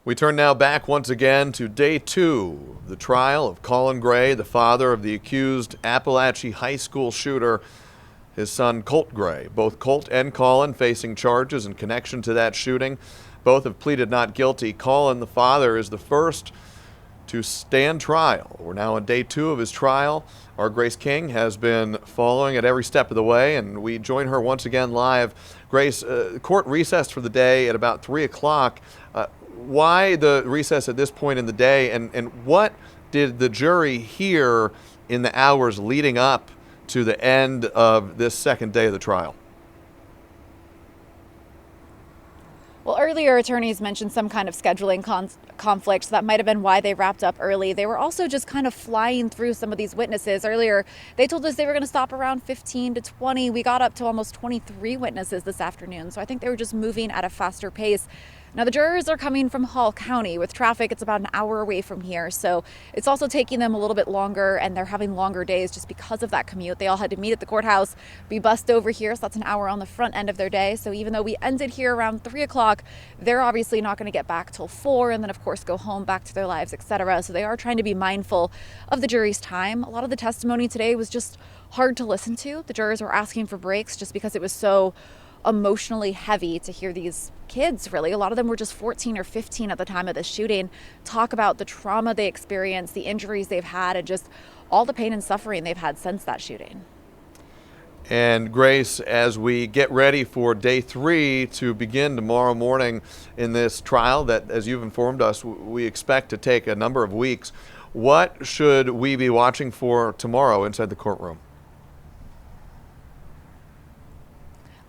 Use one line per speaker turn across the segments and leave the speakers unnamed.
We turn now back once again to day 2 of the trial of Colin Gray, the father of the accused Apalachee High School shooter, his son Colt Gray. Both Colt and Colin facing charges in connection to that shooting. Both have pleaded not guilty. Colin, the father, is the first to stand trial. We're now on day 2 of his trial. Our Grace King has been following at every step of the way, and we join her once again live. Grace, court recessed for the day at about 3 o'clock. Why the recess at this point in the day, and what did the jury hear in the hours leading up to the end of this second day of the trial?
Well, earlier attorneys mentioned some kind of scheduling conflict, so that might have been why they wrapped up early. They were also just kind of flying through some of these witnesses. Earlier, they told us they were going to stop around 15 to 20. We got up to almost 23 witnesses this afternoon, so I think they were just moving at a faster pace. Now, the jurors are coming from Hall County. With traffic, it's about an hour away from here, so it's also taking them a little bit longer, and they're having longer days just because of that commute. They all had to meet at the courthouse, be bussed over here, so that's an hour on the front end of their day. So even though we ended here around 3 o'clock, they're obviously not going to get back till 4, and then, of course, go home, back to their lives, etc. So they are trying to be mindful of the jury's time. A lot of the testimony today was just hard to listen to. The jurors were asking for breaks just because it was so emotionally heavy to hear these kids, really. A lot of them were just 14 or 15 at the time of the shooting, talk about the trauma they experienced, the injuries they've had, and just all the pain and suffering they've had since that shooting.
And Grace, as we get ready for day 3 to begin tomorrow morning in this trial that, as you've informed us, we expect to take a number of weeks, what should we be watching for tomorrow inside the courtroom?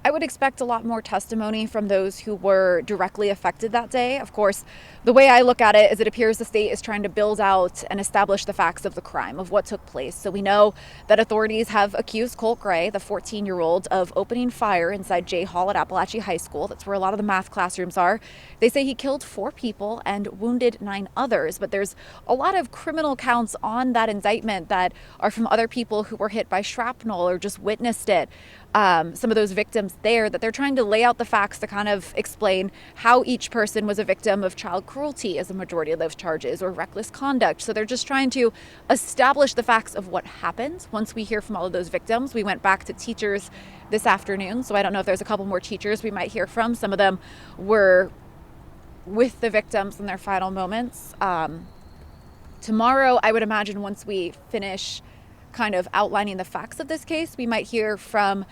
I would expect a lot more testimony from those who were directly affected that day. Of course, the way I look at it is it appears the state is trying to build out and establish the facts of the crime, of what took place. So we know that authorities have accused Colt Gray, the 14-year-old, of opening fire inside J Hall at Apalachee High School. That's where a lot of the math classrooms are. They say he killed 4 people and wounded 9 others, but there's a lot of criminal counts on that indictment that are from other people who were hit by shrapnel or just witnessed it. Some of those victims there, that they're trying to lay out the facts to kind of explain how each person was a victim of child cruelty as a majority of those charges, or reckless conduct. So they're just trying to establish the facts of what happened. Once we hear from all of those victims, we went back to teachers this afternoon, so I don't know if there's a couple more teachers we might hear from. Some of them were with the victims in their final moments. Tomorrow, I would imagine, once we finish kind of outlining the facts of this case, we might hear from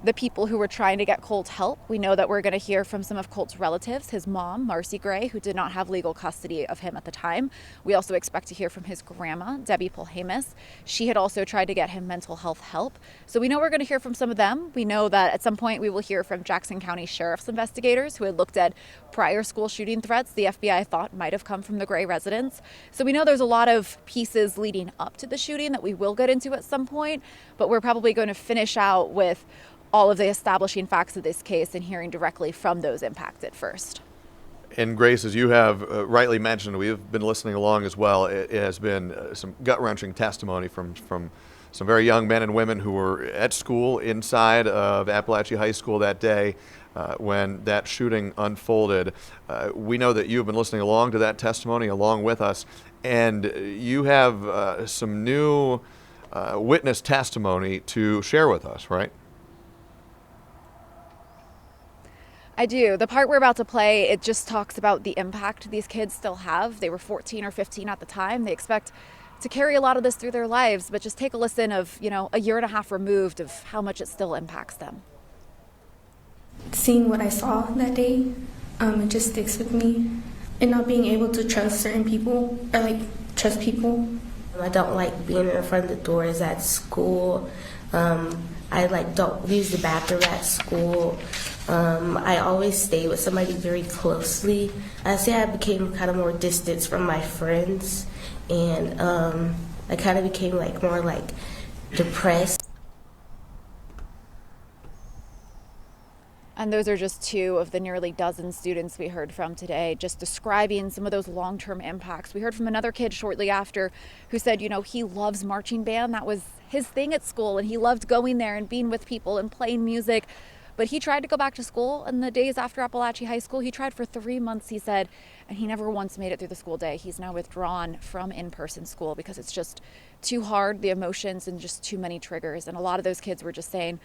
the people who were trying to get Colt help. We know that we're going to hear from some of Colt's relatives, his mom, Marcy Gray, who did not have legal custody of him at the time. We also expect to hear from his grandma, Debbie Polhamus. She had also tried to get him mental health help. So we know we're going to hear from some of them. We know that at some point we will hear from Jackson County Sheriff's investigators who had looked at prior school shooting threats the FBI thought might have come from the Gray residence. So we know there's a lot of pieces leading up to the shooting that we will get into at some point, but we're probably going to finish out with all of the establishing facts of this case and hearing directly from those impacted first.
And Grace, as you have rightly mentioned, we've been listening along as well. It has been some gut-wrenching testimony from some very young men and women who were at school inside of Apalachee High School that day when that shooting unfolded. We know that you've been listening along to that testimony along with us, and you have some new witness testimony to share with us, right?
I do. The part we're about to play, it just talks about the impact these kids still have. They were 14 or 15 at the time. They expect to carry a lot of this through their lives, but just take a listen of, a year and a half removed of how much it still impacts them.
Seeing what I saw that day, it just sticks with me. And not being able to trust certain people, or trust people.
I don't like being in front of the doors at school. I don't use the bathroom at school. I always stay with somebody very closely. I say I became kind of more distant from my friends, and I kind of became more depressed.
And those are just 2 of the nearly dozen students we heard from today, just describing some of those long-term impacts. We heard from another kid shortly after who said, he loves marching band. That was his thing at school, and he loved going there and being with people and playing music. But he tried to go back to school in the days after Apalachee High School. He tried for 3 months, he said, and he never once made it through the school day. He's now withdrawn from in-person school because it's just too hard, the emotions, and just too many triggers. And a lot of those kids were just saying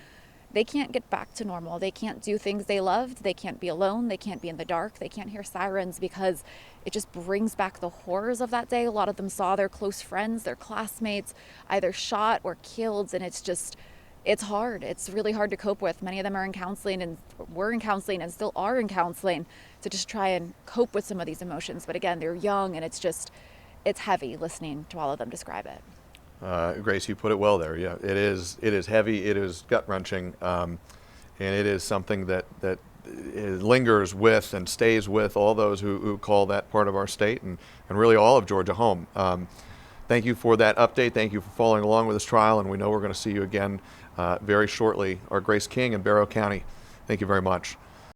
they can't get back to normal. They can't do things they loved. They can't be alone. They can't be in the dark. They can't hear sirens because it just brings back the horrors of that day. A lot of them saw their close friends, their classmates, either shot or killed, and it's hard. It's really hard to cope with. Many of them are in counseling and were in counseling and still are in counseling to just try and cope with some of these emotions. But again, they're young, and it's heavy listening to all of them describe it.
Grace, you put it well there. Yeah, it is heavy, it is gut-wrenching, and it is something that it lingers with and stays with all those who call that part of our state and really all of Georgia home. Thank you for that update. Thank you for following along with this trial, and we know we're going to see you again very shortly. Our Grace King in Barrow County. Thank you very much.